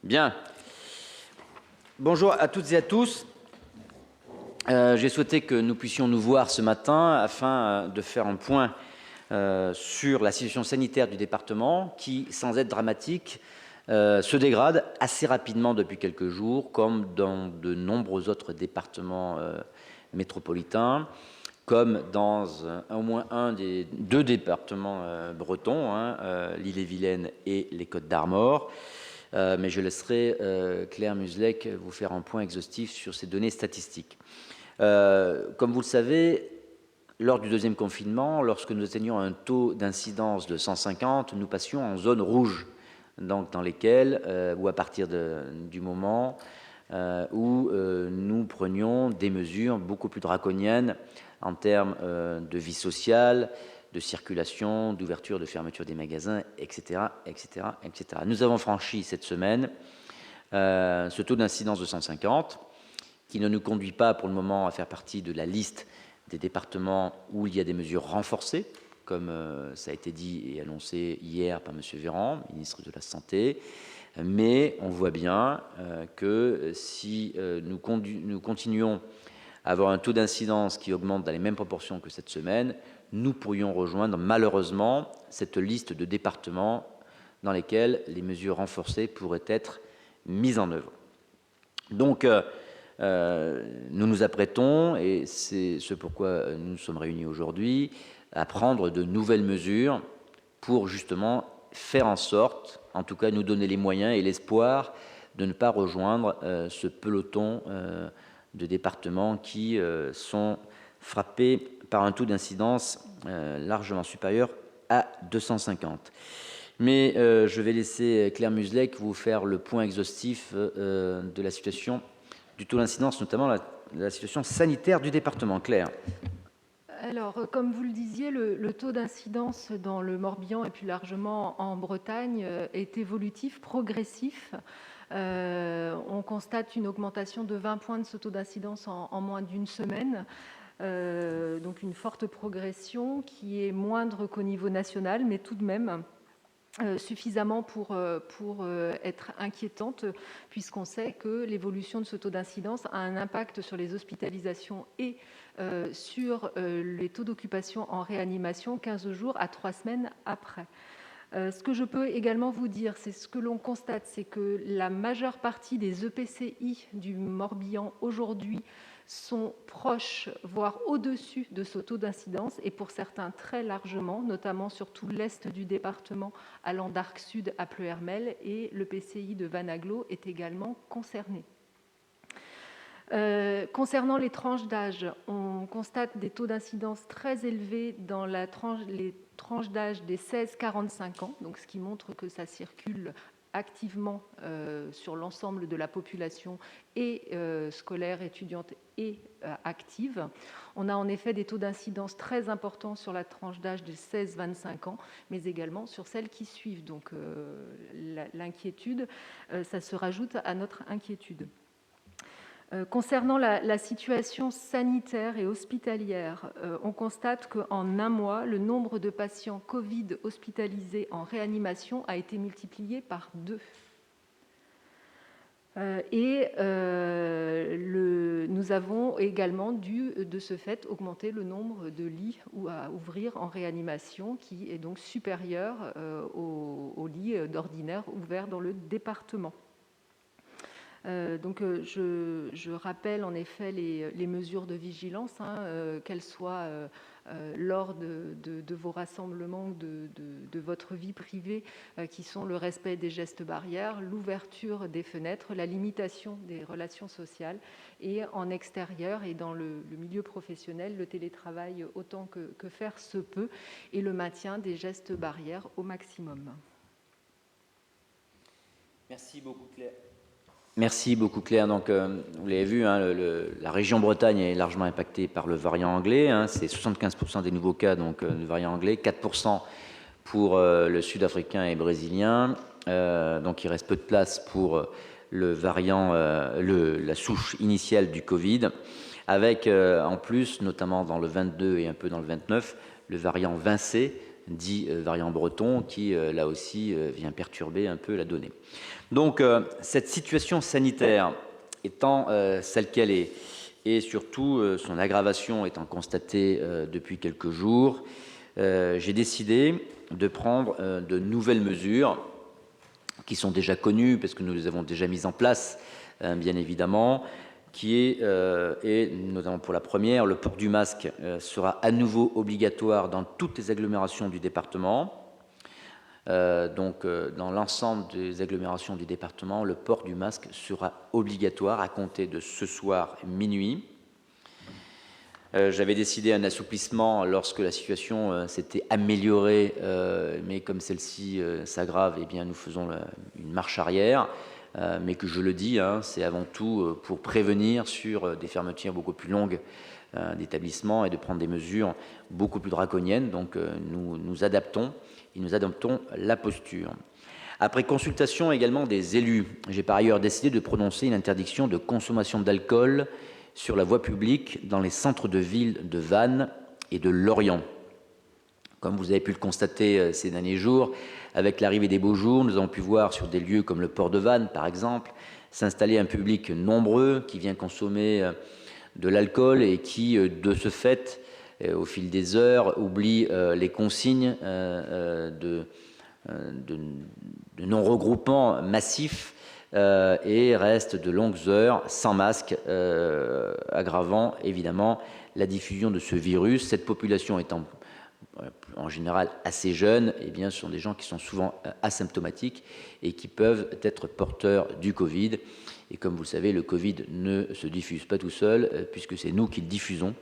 Bien. Bonjour à toutes et à tous. J'ai souhaité que nous puissions nous voir ce matin afin de faire un point sur la situation sanitaire du département qui, sans être dramatique, se dégrade assez rapidement depuis quelques jours, comme dans de nombreux autres départements métropolitains, comme dans au moins un des deux départements bretons, l'Ille-et-Vilaine et les Côtes-d'Armor. Mais je laisserai Claire Muslek vous faire un point exhaustif sur ces données statistiques. Comme vous le savez, lors du deuxième confinement, lorsque nous atteignions un taux d'incidence de 150, nous passions en zone rouge, donc dans lesquelles, ou à partir du moment où nous prenions des mesures beaucoup plus draconiennes en termes de vie sociale, de circulation, d'ouverture, de fermeture des magasins, etc., etc., etc. Nous avons franchi cette semaine ce taux d'incidence de 150, qui ne nous conduit pas pour le moment à faire partie de la liste des départements où il y a des mesures renforcées, comme ça a été dit et annoncé hier par M. Véran, ministre de la Santé. Mais on voit bien que si nous continuons à avoir un taux d'incidence qui augmente dans les mêmes proportions que cette semaine, nous pourrions rejoindre malheureusement cette liste de départements dans lesquels les mesures renforcées pourraient être mises en œuvre. Donc, nous nous apprêtons, et c'est ce pourquoi nous sommes réunis aujourd'hui, à prendre de nouvelles mesures pour justement faire en sorte, en tout cas nous donner les moyens et l'espoir de ne pas rejoindre ce peloton de départements qui sont frappés par un taux d'incidence largement supérieur à 250. Mais je vais laisser Claire Muslek vous faire le point exhaustif de la situation du taux d'incidence, notamment la situation sanitaire du département. Claire. Alors, comme vous le disiez, le taux d'incidence dans le Morbihan et plus largement en Bretagne est évolutif, progressif. On constate une augmentation de 20 points de ce taux d'incidence en moins d'une semaine. Donc une forte progression qui est moindre qu'au niveau national, mais tout de même suffisamment pour être inquiétante, puisqu'on sait que l'évolution de ce taux d'incidence a un impact sur les hospitalisations et sur les taux d'occupation en réanimation 15 jours à 3 semaines après. Ce que je peux également vous dire, c'est ce que l'on constate, c'est que la majeure partie des EPCI du Morbihan aujourd'hui sont proches, voire au-dessus de ce taux d'incidence, et pour certains très largement, notamment sur tout l'est du département, allant d'Arc Sud à Pleuhermel, et l'EPCI de Vanaglo est également concerné. Concernant les tranches d'âge, on constate des taux d'incidence très élevés dans les tranches d'âge des 16-45 ans, donc ce qui montre que ça circule activement sur l'ensemble de la population et scolaire, étudiante et active. On a en effet des taux d'incidence très importants sur la tranche d'âge de 16-25 ans, mais également sur celles qui suivent. Donc l'inquiétude, ça se rajoute à notre inquiétude. Concernant la situation sanitaire et hospitalière, on constate qu'en un mois, le nombre de patients Covid hospitalisés en réanimation a été multiplié par 2. Nous avons également dû, de ce fait, augmenter le nombre de lits à ouvrir en réanimation, qui est donc supérieur aux lits d'ordinaire ouverts dans le département. Donc, je rappelle en effet les mesures de vigilance, qu'elles soient lors de vos rassemblements ou de votre vie privée, qui sont le respect des gestes barrières, l'ouverture des fenêtres, la limitation des relations sociales, et en extérieur et dans le milieu professionnel, le télétravail autant que faire se peut, et le maintien des gestes barrières au maximum. Merci beaucoup Claire. Merci beaucoup Claire. Donc, vous l'avez vu, la région Bretagne est largement impactée par le variant anglais. C'est 75% des nouveaux cas, donc le variant anglais, 4% pour le sud-africain et brésilien. Donc, il reste peu de place pour le variant, la souche initiale du Covid, avec en plus, notamment dans le 22 et un peu dans le 29, le variant Vincé, dit variant breton, qui là aussi vient perturber un peu la donnée. Donc cette situation sanitaire étant celle qu'elle est, et surtout son aggravation étant constatée depuis quelques jours, j'ai décidé de prendre de nouvelles mesures qui sont déjà connues, parce que nous les avons déjà mises en place, bien évidemment, qui est, et notamment pour la première, le port du masque sera à nouveau obligatoire dans toutes les agglomérations du département. Dans l'ensemble des agglomérations du département, le port du masque sera obligatoire à compter de ce soir minuit. J'avais décidé un assouplissement lorsque la situation s'était améliorée, mais comme celle-ci s'aggrave, eh bien, nous faisons une marche arrière. Mais que je le dis, c'est avant tout pour prévenir sur des fermetures beaucoup plus longues d'établissements et de prendre des mesures beaucoup plus draconiennes. Donc nous adaptons la posture. Après consultation également des élus, j'ai par ailleurs décidé de prononcer une interdiction de consommation d'alcool sur la voie publique dans les centres de ville de Vannes et de Lorient. Comme vous avez pu le constater ces derniers jours, avec l'arrivée des beaux jours, nous avons pu voir sur des lieux comme le port de Vannes, par exemple, s'installer un public nombreux qui vient consommer de l'alcool et qui, de ce fait, au fil des heures, oublie les consignes de non-regroupement massif et reste de longues heures sans masque, aggravant évidemment la diffusion de ce virus. Cette population étant en général assez jeunes, eh bien, ce sont des gens qui sont souvent asymptomatiques et qui peuvent être porteurs du Covid. Et comme vous le savez, le Covid ne se diffuse pas tout seul, puisque c'est nous qui le diffusons.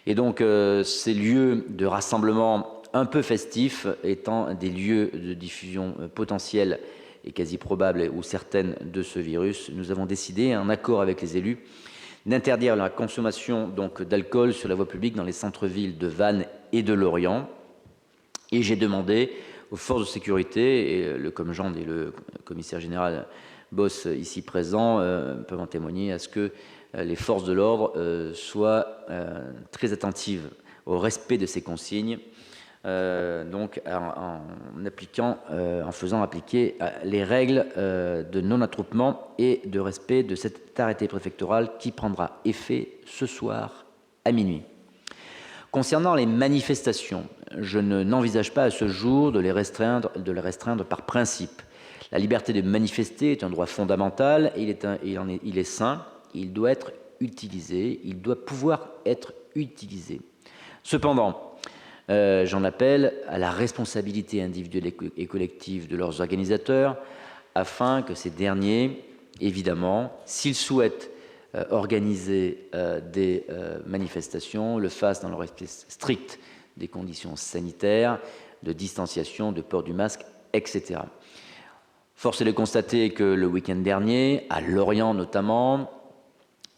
Et donc, ces lieux de rassemblement un peu festifs étant des lieux de diffusion potentielle et quasi probable ou certaine de ce virus, nous avons décidé, en accord avec les élus, d'interdire la consommation d'alcool sur la voie publique dans les centres-villes de Vannes et de Lorient. Et j'ai demandé aux forces de sécurité, et le commandant et le commissaire général Boss ici présents peuvent en témoigner, à ce que les forces de l'ordre soient très attentives au respect de ces consignes, en faisant appliquer les règles de non-attroupement et de respect de cet arrêté préfectoral qui prendra effet ce soir à minuit. Concernant les manifestations, je n'envisage pas à ce jour de les restreindre par principe. La liberté de manifester est un droit fondamental, et il est sain, il doit être utilisé, il doit pouvoir être utilisé. Cependant, j'en appelle à la responsabilité individuelle et collective de leurs organisateurs, afin que ces derniers, évidemment, s'ils souhaitent organiser des manifestations, le fassent dans le respect strict des conditions sanitaires, de distanciation, de port du masque, etc. Force est de constater que le week-end dernier, à Lorient notamment,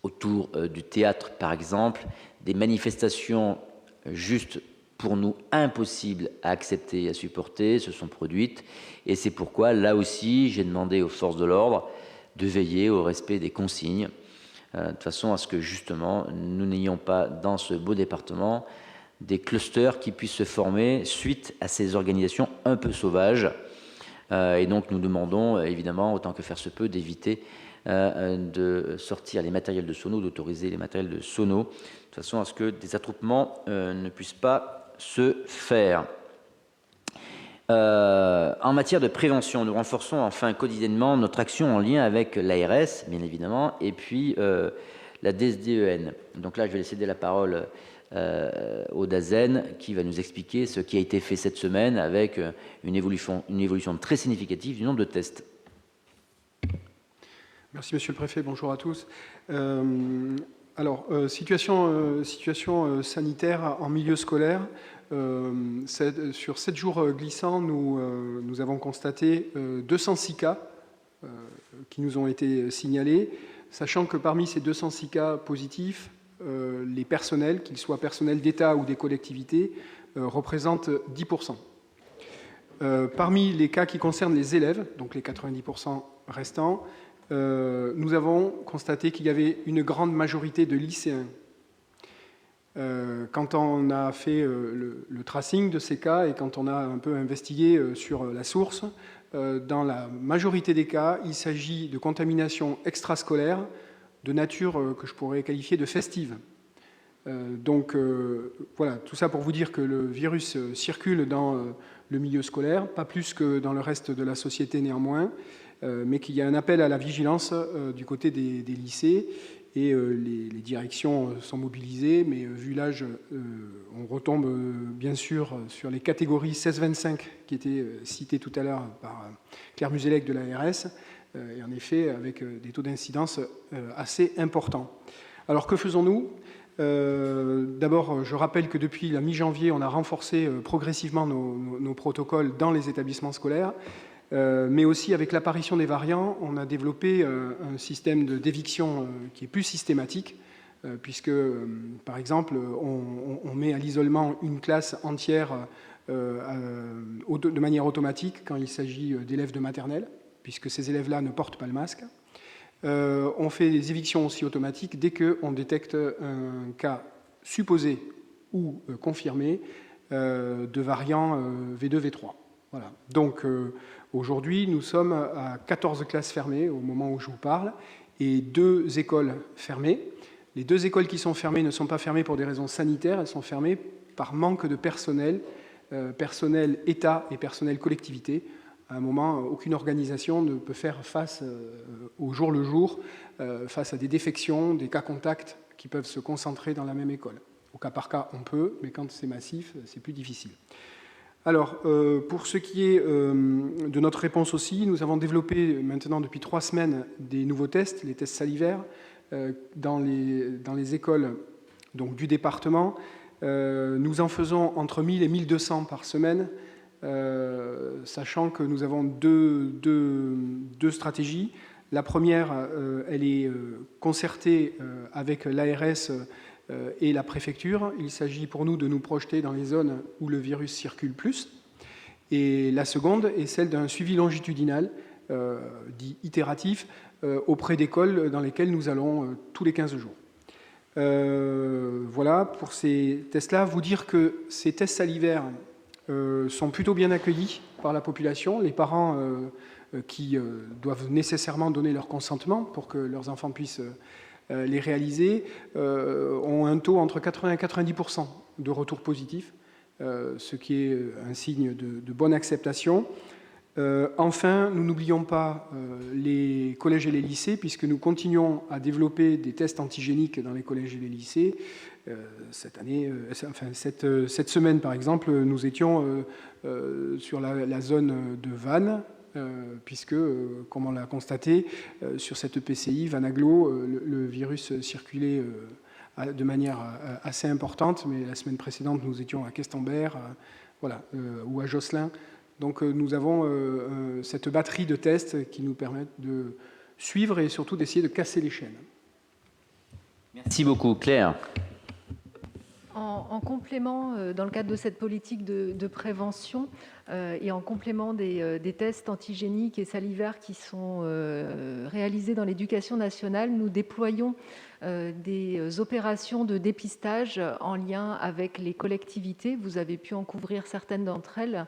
autour du théâtre par exemple, des manifestations juste pour nous impossibles à accepter et à supporter se sont produites, et c'est pourquoi là aussi j'ai demandé aux forces de l'ordre de veiller au respect des consignes, de façon à ce que justement nous n'ayons pas dans ce beau département des clusters qui puissent se former suite à ces organisations un peu sauvages. Et donc nous demandons évidemment, autant que faire se peut, d'éviter de sortir les matériels de sono, d'autoriser les matériels de sono, de façon à ce que des attroupements ne puissent pas se faire. En matière de prévention, nous renforçons enfin quotidiennement notre action en lien avec l'ARS, bien évidemment, et puis la DSDEN. Donc là, je vais céder la parole au DAZEN, qui va nous expliquer ce qui a été fait cette semaine avec une évolution très significative du nombre de tests. Merci Monsieur le Préfet, bonjour à tous. Situation sanitaire en milieu scolaire. Sur 7 jours glissants, nous avons constaté 206 cas qui nous ont été signalés, sachant que parmi ces 206 cas positifs, les personnels, qu'ils soient personnels d'État ou des collectivités, représentent 10%. Parmi les cas qui concernent les élèves, donc les 90% restants, nous avons constaté qu'il y avait une grande majorité de lycéens. Quand on a fait le tracing de ces cas et quand on a un peu investigué sur la source, dans la majorité des cas, il s'agit de contamination extrascolaire de nature que je pourrais qualifier de festive. Donc voilà, tout ça pour vous dire que le virus circule dans le milieu scolaire, pas plus que dans le reste de la société néanmoins, mais qu'il y a un appel à la vigilance du côté des lycées, et les directions sont mobilisées, mais vu l'âge, on retombe bien sûr sur les catégories 16-25 qui étaient citées tout à l'heure par Claire Musélec de l'ARS, et en effet avec des taux d'incidence assez importants. Alors que faisons-nous ? D'abord, je rappelle que depuis la mi-janvier, on a renforcé progressivement nos protocoles dans les établissements scolaires, mais aussi avec l'apparition des variants, on a développé un système d'éviction qui est plus systématique, puisque, par exemple, on met à l'isolement une classe entière de manière automatique quand il s'agit d'élèves de maternelle, puisque ces élèves-là ne portent pas le masque. On fait des évictions aussi automatiques dès qu'on détecte un cas supposé ou confirmé de variant V2, V3. Voilà. Donc aujourd'hui, nous sommes à 14 classes fermées au moment où je vous parle et 2 écoles fermées. Les 2 écoles qui sont fermées ne sont pas fermées pour des raisons sanitaires, elles sont fermées par manque de personnel, personnel État et personnel collectivité. À un moment, aucune organisation ne peut faire face au jour le jour, face à des défections, des cas contacts qui peuvent se concentrer dans la même école. Au cas par cas, on peut, mais quand c'est massif, c'est plus difficile. Alors, pour ce qui est de notre réponse aussi, nous avons développé maintenant depuis 3 semaines des nouveaux tests, les tests salivaires, dans les écoles donc, du département. Nous en faisons entre 1000 et 1200 par semaine, sachant que nous avons deux stratégies. La première, elle est concertée avec l'ARS et la préfecture. Il s'agit pour nous de nous projeter dans les zones où le virus circule plus. Et la seconde est celle d'un suivi longitudinal, dit itératif, auprès d'écoles dans lesquelles nous allons tous les 15 jours. Voilà, pour ces tests-là, vous dire que ces tests salivaires sont plutôt bien accueillis par la population. Les parents qui doivent nécessairement donner leur consentement pour que leurs enfants puissent les réaliser ont un taux entre 80 et 90% de retour positif, ce qui est un signe de bonne acceptation. Enfin, nous n'oublions pas les collèges et les lycées, puisque nous continuons à développer des tests antigéniques dans les collèges et les lycées. Cette semaine, par exemple, nous étions sur la zone de Vannes, puisque, comme on l'a constaté, sur cette PCI, Vannes-Agglo, le virus circulait de manière assez importante, mais la semaine précédente, nous étions à Questembert, ou à Josselin. Donc nous avons cette batterie de tests qui nous permettent de suivre et surtout d'essayer de casser les chaînes. Merci beaucoup, Claire. En complément, dans le cadre de cette politique de prévention et en complément des tests antigéniques et salivaires qui sont réalisés dans l'éducation nationale, nous déployons des opérations de dépistage en lien avec les collectivités. Vous avez pu en couvrir certaines d'entre elles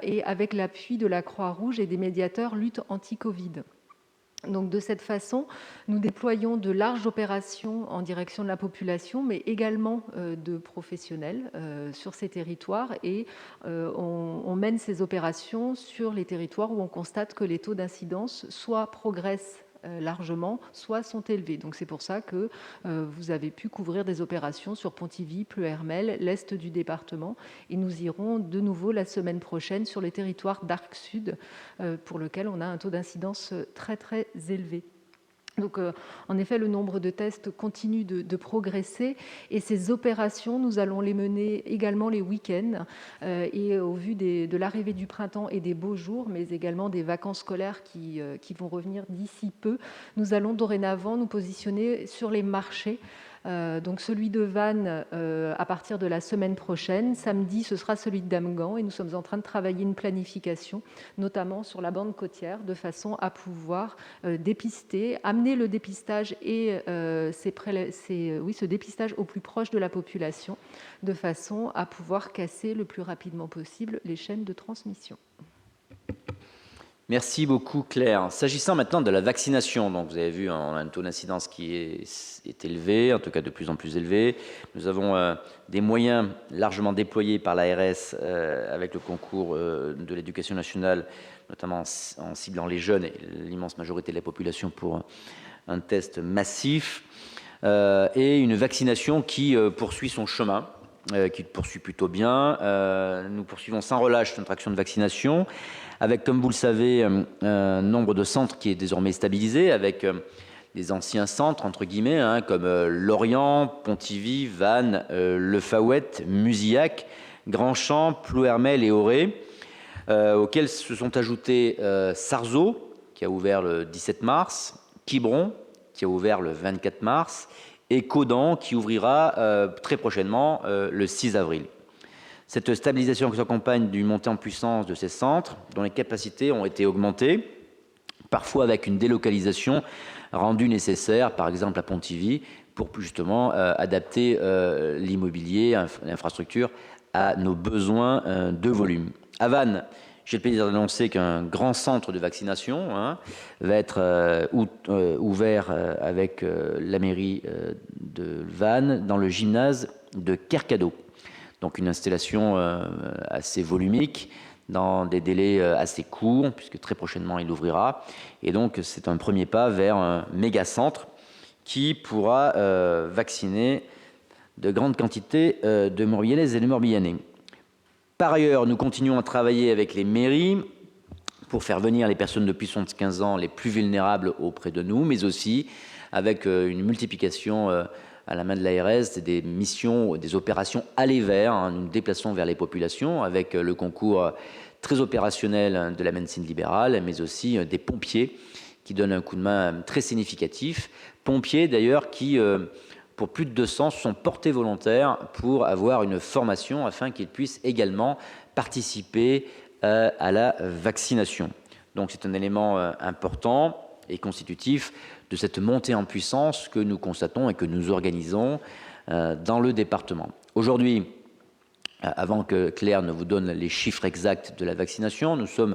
et avec l'appui de la Croix-Rouge et des médiateurs lutte anti-Covid. Donc de cette façon, nous déployons de larges opérations en direction de la population, mais également de professionnels sur ces territoires et on mène ces opérations sur les territoires où on constate que les taux d'incidence soit progressent largement, soit sont élevés. Donc c'est pour ça que vous avez pu couvrir des opérations sur Pontivy, Pleuhermel, l'est du département, et nous irons de nouveau la semaine prochaine sur les territoires d'Arc Sud, pour lequel on a un taux d'incidence très très élevé. Donc, en effet, le nombre de tests continue de progresser et ces opérations, nous allons les mener également les week-ends et au vu de l'arrivée du printemps et des beaux jours, mais également des vacances scolaires qui vont revenir d'ici peu, nous allons dorénavant nous positionner sur les marchés Donc celui de Vannes à partir de la semaine prochaine. Samedi, ce sera celui de Damgan et nous sommes en train de travailler une planification, notamment sur la bande côtière, de façon à pouvoir dépister, amener le dépistage et ce dépistage au plus proche de la population, de façon à pouvoir casser le plus rapidement possible les chaînes de transmission. Merci beaucoup Claire. S'agissant maintenant de la vaccination, donc vous avez vu, on a un taux d'incidence qui est élevé, en tout cas de plus en plus élevé. Nous avons des moyens largement déployés par l'ARS avec le concours de l'éducation nationale, notamment en ciblant les jeunes et l'immense majorité de la population pour un test massif et une vaccination qui poursuit son chemin. Qui poursuit plutôt bien. Nous poursuivons sans relâche notre action de vaccination, avec, comme vous le savez, un nombre de centres qui est désormais stabilisé, avec des anciens centres, entre guillemets, comme Lorient, Pontivy, Vannes, Le Fawet, Musillac, Grandchamp, Plouermel et Auray, auxquels se sont ajoutés Sarzeau, qui a ouvert le 17 mars, Quiberon, qui a ouvert le 24 mars, et Caudan, qui ouvrira très prochainement le 6 avril. Cette stabilisation s'accompagne d'une montée en puissance de ces centres, dont les capacités ont été augmentées, parfois avec une délocalisation rendue nécessaire, par exemple à Pontivy, pour justement adapter l'immobilier, l'infrastructure, à nos besoins de volume. À Vannes, j'ai le plaisir d'annoncer qu'un grand centre de vaccination va être ouvert avec la mairie de Vannes dans le gymnase de Kercado. Donc une installation assez volumique, dans des délais assez courts, puisque très prochainement il ouvrira. Et donc c'est un premier pas vers un méga-centre qui pourra vacciner de grandes quantités de Morbihanaises et de Morbihanais. Par ailleurs, nous continuons à travailler avec les mairies pour faire venir les personnes de plus de 75 ans les plus vulnérables auprès de nous, mais aussi avec une multiplication à la main de l'ARS des missions, des opérations aller vers. Nous nous déplaçons vers les populations avec le concours très opérationnel de la médecine libérale, mais aussi des pompiers qui donnent un coup de main très significatif. Pompiers d'ailleurs qui pour plus de 200 sont portés volontaires pour avoir une formation afin qu'ils puissent également participer à la vaccination. Donc c'est un élément important et constitutif de cette montée en puissance que nous constatons et que nous organisons dans le département. Aujourd'hui, avant que Claire ne vous donne les chiffres exacts de la vaccination, nous sommes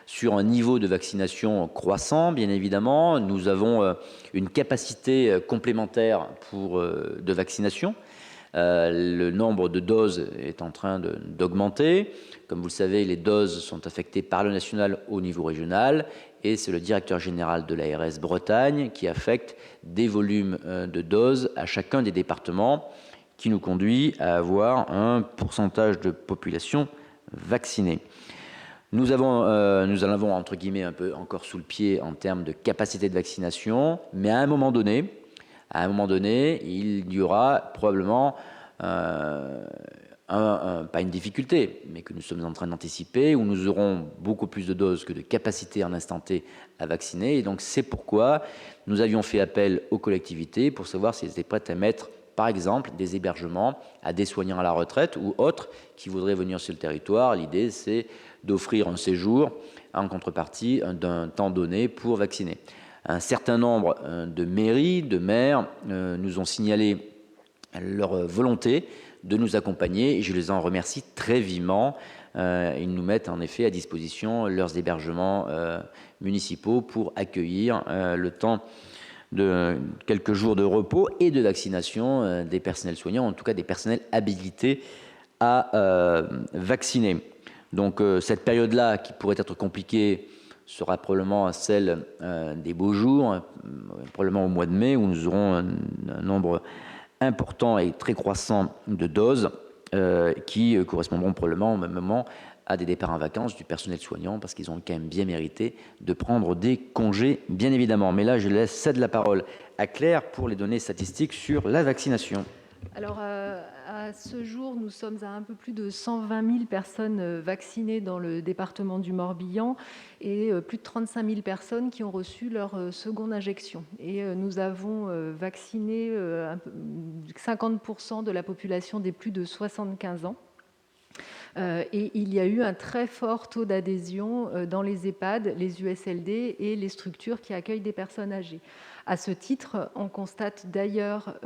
sur un niveau de vaccination croissant, bien évidemment. Nous avons une capacité complémentaire de vaccination. Le nombre de doses est en train d'augmenter. Comme vous le savez, les doses sont affectées par le national au niveau régional et c'est le directeur général de l'ARS Bretagne qui affecte des volumes de doses à chacun des départements, qui nous conduit à avoir un pourcentage de population vaccinée. Nous en avons, entre guillemets, un peu encore sous le pied en termes de capacité de vaccination, mais à un moment donné, il y aura probablement, pas une difficulté, mais que nous sommes en train d'anticiper, où nous aurons beaucoup plus de doses que de capacité en instant T à vacciner. Et donc c'est pourquoi nous avions fait appel aux collectivités pour savoir si elles étaient prêtes à mettre, par exemple, des hébergements à des soignants à la retraite ou autres qui voudraient venir sur le territoire. L'idée, c'est d'offrir un séjour en contrepartie d'un temps donné pour vacciner. Un certain nombre de mairies, de maires nous ont signalé leur volonté de nous accompagner et je les en remercie très vivement. Ils nous mettent en effet à disposition leurs hébergements municipaux pour accueillir le temps de quelques jours de repos et de vaccination des personnels soignants, en tout cas des personnels habilités à vacciner. Donc cette période-là, qui pourrait être compliquée, sera probablement celle des beaux jours, probablement au mois de mai, où nous aurons un nombre important et très croissant de doses qui correspondront probablement au même moment à des départs en vacances du personnel soignant, parce qu'ils ont quand même bien mérité de prendre des congés, bien évidemment. Mais là, je cède la parole à Claire pour les données statistiques sur la vaccination. Alors, à ce jour, nous sommes à un peu plus de 120 000 personnes vaccinées dans le département du Morbihan et plus de 35 000 personnes qui ont reçu leur seconde injection. Et nous avons vacciné 50% de la population des plus de 75 ans. Et il y a eu un très fort taux d'adhésion dans les EHPAD, les USLD et les structures qui accueillent des personnes âgées. À ce titre, on constate d'ailleurs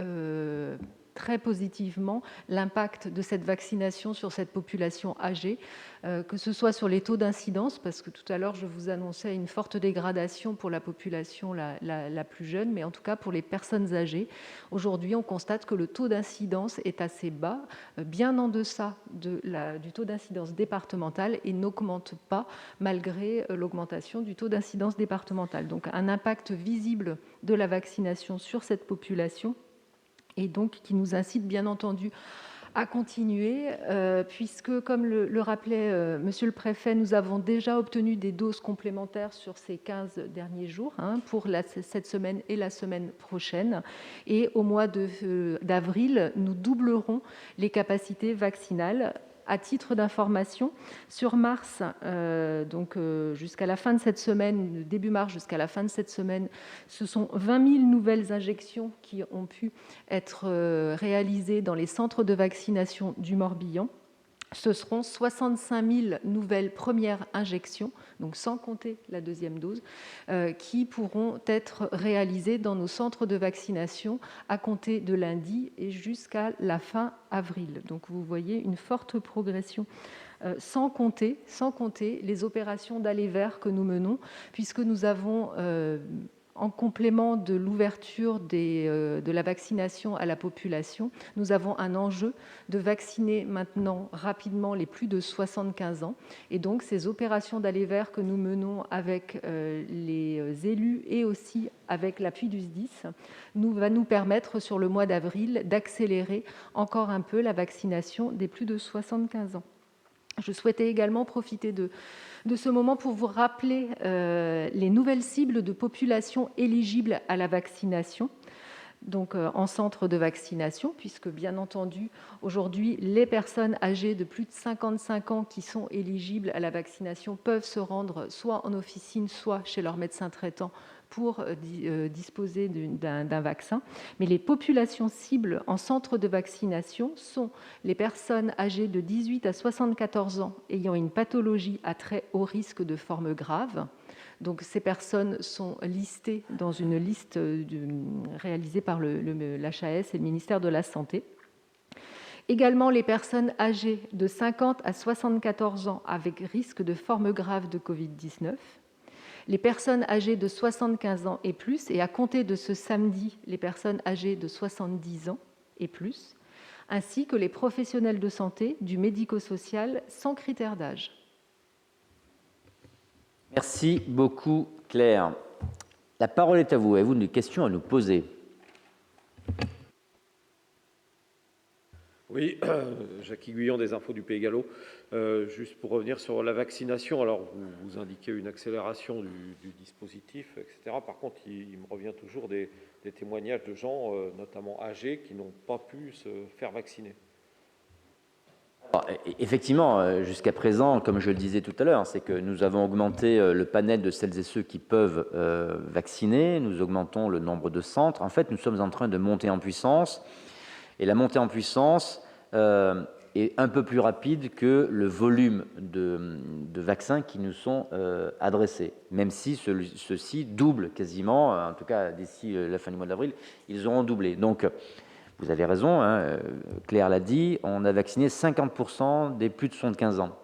très positivement l'impact de cette vaccination sur cette population âgée, que ce soit sur les taux d'incidence, parce que tout à l'heure je vous annonçais une forte dégradation pour la population la plus jeune, mais en tout cas pour les personnes âgées. Aujourd'hui, on constate que le taux d'incidence est assez bas, bien en deçà du taux d'incidence départemental et n'augmente pas malgré l'augmentation du taux d'incidence départemental. Donc un impact visible de la vaccination sur cette population et donc qui nous incite bien entendu à continuer, puisque, comme le rappelait Monsieur le Préfet, nous avons déjà obtenu des doses complémentaires sur ces 15 derniers jours, pour cette semaine et la semaine prochaine. Et au mois d'avril, nous doublerons les capacités vaccinales. À titre d'information, sur mars, jusqu'à la fin de cette semaine, début mars jusqu'à la fin de cette semaine, ce sont 20 000 nouvelles injections qui ont pu être réalisées dans les centres de vaccination du Morbihan. Ce seront 65 000 nouvelles premières injections, donc sans compter la deuxième dose, qui pourront être réalisées dans nos centres de vaccination à compter de lundi et jusqu'à la fin avril. Donc vous voyez une forte progression, sans compter les opérations d'aller vers que nous menons, puisque nous avons en complément de l'ouverture de la vaccination à la population, nous avons un enjeu de vacciner maintenant rapidement les plus de 75 ans. Et donc, ces opérations d'aller vers que nous menons avec les élus et aussi avec l'appui du SDIS va nous permettre, sur le mois d'avril, d'accélérer encore un peu la vaccination des plus de 75 ans. Je souhaitais également profiter de ce moment pour vous rappeler les nouvelles cibles de population éligibles à la vaccination, donc en centre de vaccination, puisque bien entendu, aujourd'hui, les personnes âgées de plus de 55 ans qui sont éligibles à la vaccination peuvent se rendre soit en officine, soit chez leur médecin traitant pour disposer d'un vaccin. Mais les populations cibles en centre de vaccination sont les personnes âgées de 18 à 74 ans ayant une pathologie à très haut risque de forme grave. Donc, ces personnes sont listées dans une liste réalisée par l'HAS et le ministère de la Santé. Également, les personnes âgées de 50 à 74 ans avec risque de forme grave de Covid-19. Les personnes âgées de 75 ans et plus, et à compter de ce samedi, les personnes âgées de 70 ans et plus, ainsi que les professionnels de santé du médico-social sans critère d'âge. Merci beaucoup, Claire. La parole est à vous. Avez-vous une question à nous poser ? Oui, Jacques Guyon des Infos du Pays Gallo. Juste pour revenir sur la vaccination, alors vous indiquez une accélération du dispositif, etc. Par contre, il me revient toujours des témoignages de gens, notamment âgés, qui n'ont pas pu se faire vacciner. Alors, effectivement, jusqu'à présent, comme je le disais tout à l'heure, c'est que nous avons augmenté le panel de celles et ceux qui peuvent vacciner, nous augmentons le nombre de centres. En fait, nous sommes en train de monter en puissance. Et la montée en puissance est un peu plus rapide que le volume de vaccins qui nous sont adressés, même si ceux-ci doublent quasiment, en tout cas d'ici la fin du mois d'avril, ils auront doublé. Donc, vous avez raison, Claire l'a dit, on a vacciné 50% des plus de 75 ans.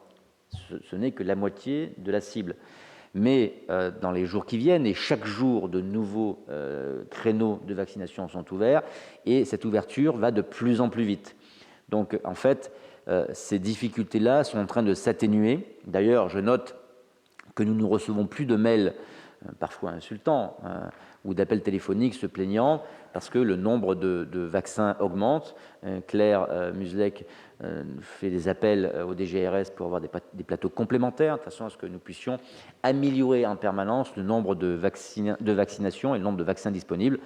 Ce n'est que la moitié de la cible. Mais dans les jours qui viennent, et chaque jour, de nouveaux créneaux de vaccination sont ouverts, et cette ouverture va de plus en plus vite. Donc, en fait, ces difficultés-là sont en train de s'atténuer. D'ailleurs, je note que nous ne recevons plus de mails, parfois insultants, ou d'appels téléphoniques se plaignant parce que le nombre de vaccins augmente. Claire Muslek fait des appels au DGRS pour avoir des plateaux complémentaires, de façon à ce que nous puissions améliorer en permanence le nombre de vaccinations et le nombre de vaccins disponibles.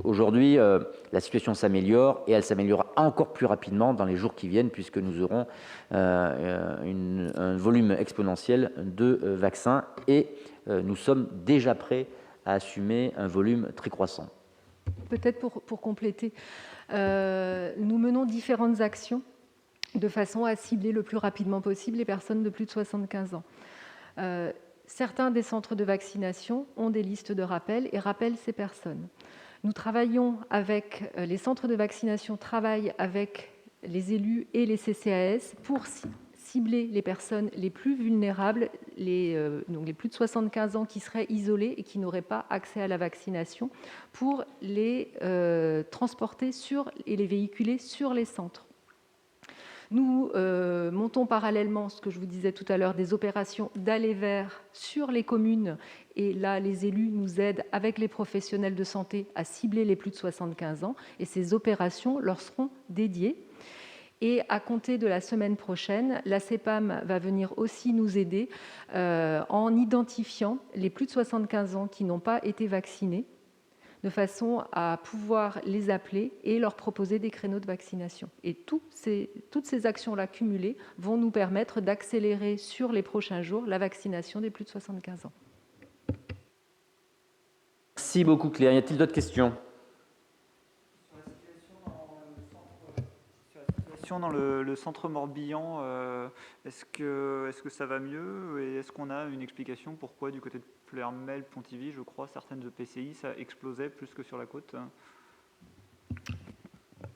Aujourd'hui, la situation s'améliore et elle s'améliorera encore plus rapidement dans les jours qui viennent, puisque nous aurons un volume exponentiel de vaccins et nous sommes déjà prêts à assumer un volume très croissant. Peut-être pour compléter, nous menons différentes actions de façon à cibler le plus rapidement possible les personnes de plus de 75 ans. Certains des centres de vaccination ont des listes de rappel et rappellent ces personnes. Nous travaillons avec les centres de vaccination, travaillent avec les élus et les CCAS pour cibler les personnes les plus vulnérables, donc les plus de 75 ans qui seraient isolés et qui n'auraient pas accès à la vaccination, pour les transporter et les véhiculer sur les centres. Nous montons parallèlement, ce que je vous disais tout à l'heure, des opérations d'aller vers sur les communes. Et là, les élus nous aident avec les professionnels de santé à cibler les plus de 75 ans. Et ces opérations leur seront dédiées. Et à compter de la semaine prochaine, la CEPAM va venir aussi nous aider en identifiant les plus de 75 ans qui n'ont pas été vaccinés, de façon à pouvoir les appeler et leur proposer des créneaux de vaccination. Et toutes ces actions-là cumulées vont nous permettre d'accélérer sur les prochains jours la vaccination des plus de 75 ans. Merci beaucoup Claire. Y a-t-il d'autres questions ? Dans le centre Morbihan, est-ce que ça va mieux et est-ce qu'on a une explication pourquoi du côté de Ploërmel, Pontivy, je crois, certaines EPCI, ça explosait plus que sur la côte ?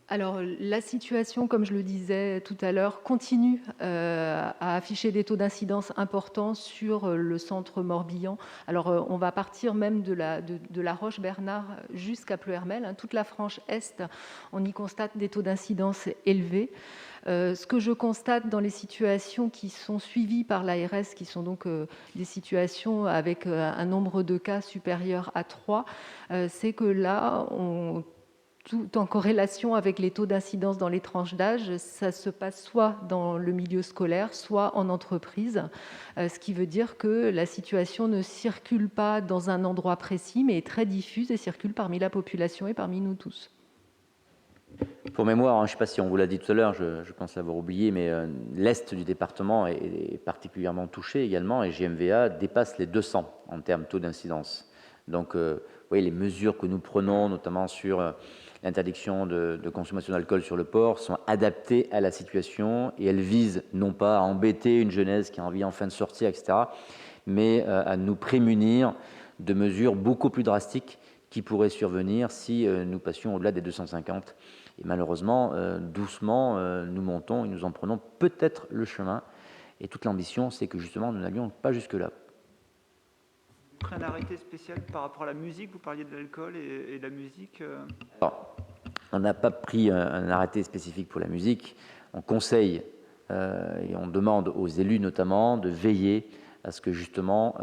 Alors, la situation, comme je le disais tout à l'heure, continue à afficher des taux d'incidence importants sur le centre Morbihan. Alors, on va partir même de la Roche-Bernard jusqu'à Ploërmel. Toute la frange Est, on y constate des taux d'incidence élevés. Ce que je constate dans les situations qui sont suivies par l'ARS, qui sont donc des situations avec un nombre de cas supérieur à 3, c'est que là, tout en corrélation avec les taux d'incidence dans les tranches d'âge, ça se passe soit dans le milieu scolaire, soit en entreprise, ce qui veut dire que la situation ne circule pas dans un endroit précis, mais est très diffuse et circule parmi la population et parmi nous tous. Pour mémoire, je ne sais pas si on vous l'a dit tout à l'heure, je pense l'avoir oublié, mais l'Est du département est particulièrement touché également, et GMVA dépasse les 200 en termes de taux d'incidence. Donc, vous voyez, les mesures que nous prenons, notamment sur l'interdiction de consommation d'alcool sur le port, sont adaptées à la situation et elles visent non pas à embêter une jeunesse qui a envie enfin de sortir, etc., mais à nous prémunir de mesures beaucoup plus drastiques qui pourraient survenir si nous passions au-delà des 250. Et malheureusement, doucement, nous montons et nous en prenons peut-être le chemin. Et toute l'ambition, c'est que justement, nous n'allions pas jusque-là. Un arrêté spécial par rapport à la musique, vous parliez de l'alcool et de la musique Alors, on n'a pas pris un arrêté spécifique pour la musique. On conseille et on demande aux élus notamment de veiller à ce que justement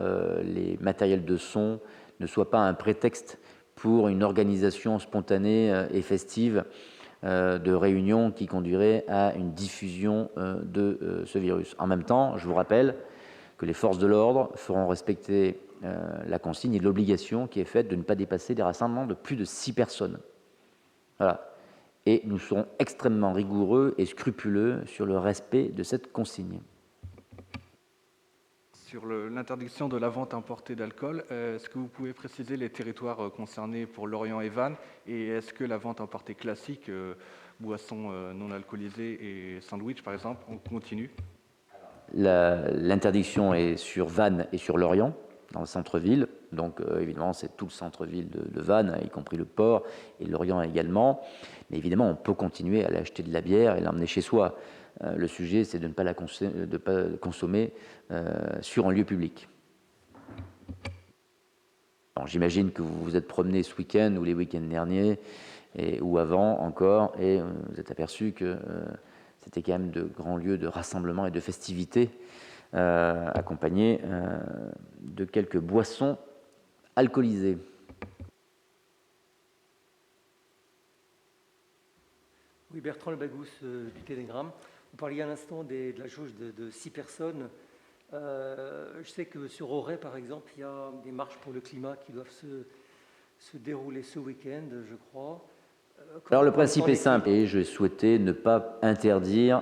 les matériels de son ne soient pas un prétexte pour une organisation spontanée et festive de réunions qui conduirait à une diffusion de ce virus. En même temps, je vous rappelle que les forces de l'ordre feront respecter la consigne et l'obligation qui est faite de ne pas dépasser des rassemblements de plus de 6 personnes. Voilà. Et nous serons extrêmement rigoureux et scrupuleux sur le respect de cette consigne. Sur l'interdiction de la vente importée d'alcool, est-ce que vous pouvez préciser les territoires concernés pour Lorient et Vannes, et est-ce que la vente importée classique, boissons non alcoolisées et sandwich par exemple, on continue ? L'interdiction est sur Vannes et sur Lorient, dans le centre-ville. Donc évidemment, c'est tout le centre-ville de Vannes, y compris le port, et Lorient également. Mais évidemment, on peut continuer à aller acheter de la bière et l'emmener chez soi. Le sujet, c'est de ne pas la consommer sur un lieu public. J'imagine que vous vous êtes promené ce week-end ou les week-ends derniers, ou avant encore, et vous êtes aperçu que c'était quand même de grands lieux de rassemblement et de festivités, accompagnés de quelques boissons alcoolisées. Oui, Bertrand Lebagous du Télégramme. Vous parliez à l'instant de la jauge de 6 personnes. Je sais que sur Auray, par exemple, il y a des marches pour le climat qui doivent se dérouler ce week-end, je crois. Alors le principe est simple et je souhaitais ne pas interdire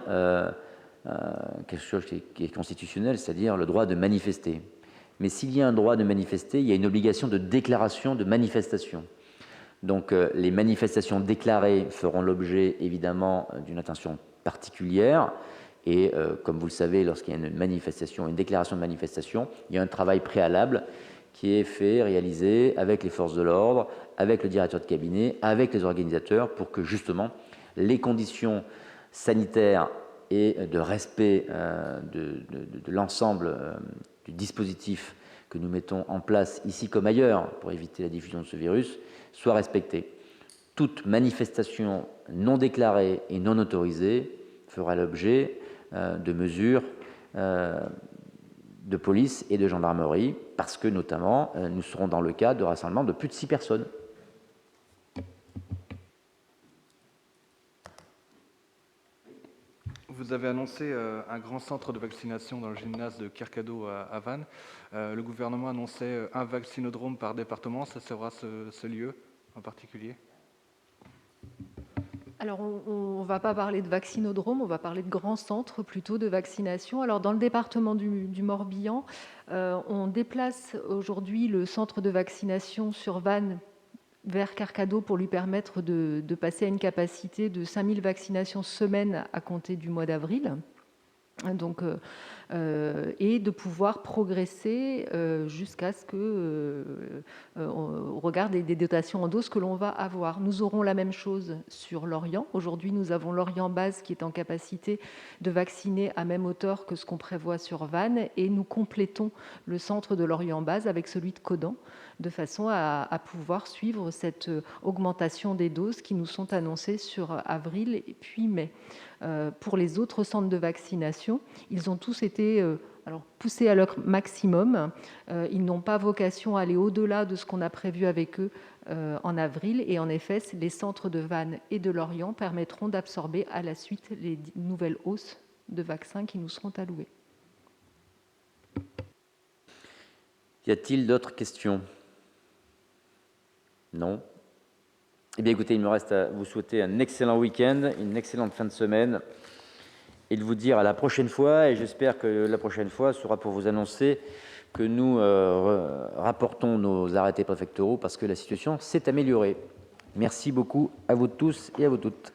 quelque chose qui est constitutionnel, c'est-à-dire le droit de manifester. Mais s'il y a un droit de manifester, il y a une obligation de déclaration de manifestation. Donc les manifestations déclarées feront l'objet évidemment d'une attention particulière et comme vous le savez, lorsqu'il y a une manifestation, une déclaration de manifestation, il y a un travail préalable qui est fait, réalisé avec les forces de l'ordre, avec le directeur de cabinet, avec les organisateurs pour que justement les conditions sanitaires et de respect de l'ensemble du dispositif que nous mettons en place ici comme ailleurs pour éviter la diffusion de ce virus soient respectées. Toute manifestation non déclarée et non autorisée fera l'objet de mesures de police et de gendarmerie, parce que notamment nous serons dans le cas de rassemblement de plus de 6 personnes. Vous avez annoncé un grand centre de vaccination dans le gymnase de Kercado à Vannes. Le gouvernement annonçait un vaccinodrome par département. Ça sera ce lieu en particulier? Alors, on ne va pas parler de vaccinodrome, on va parler de grands centres plutôt de vaccination. Alors, dans le département du Morbihan, on déplace aujourd'hui le centre de vaccination sur Vannes vers Kercado pour lui permettre de passer à une capacité de 5000 vaccinations semaine à compter du mois d'avril. Donc, et de pouvoir progresser jusqu'à ce que, au regard des dotations en doses que l'on va avoir. Nous aurons la même chose sur Lorient. Aujourd'hui, nous avons Lorient Base qui est en capacité de vacciner à même hauteur que ce qu'on prévoit sur Vannes, et nous complétons le centre de Lorient Base avec celui de Caudan, de façon à pouvoir suivre cette augmentation des doses qui nous sont annoncées sur avril et puis mai. Pour les autres centres de vaccination, ils ont tous été poussés à leur maximum. Ils n'ont pas vocation à aller au-delà de ce qu'on a prévu avec eux en avril. Et en effet, les centres de Vannes et de Lorient permettront d'absorber à la suite les nouvelles hausses de vaccins qui nous seront allouées. Y a-t-il d'autres questions? Non. Eh bien, écoutez, il me reste à vous souhaiter un excellent week-end, une excellente fin de semaine, et de vous dire à la prochaine fois. Et j'espère que la prochaine fois sera pour vous annoncer que nous rapportons nos arrêtés préfectoraux parce que la situation s'est améliorée. Merci beaucoup à vous tous et à vous toutes.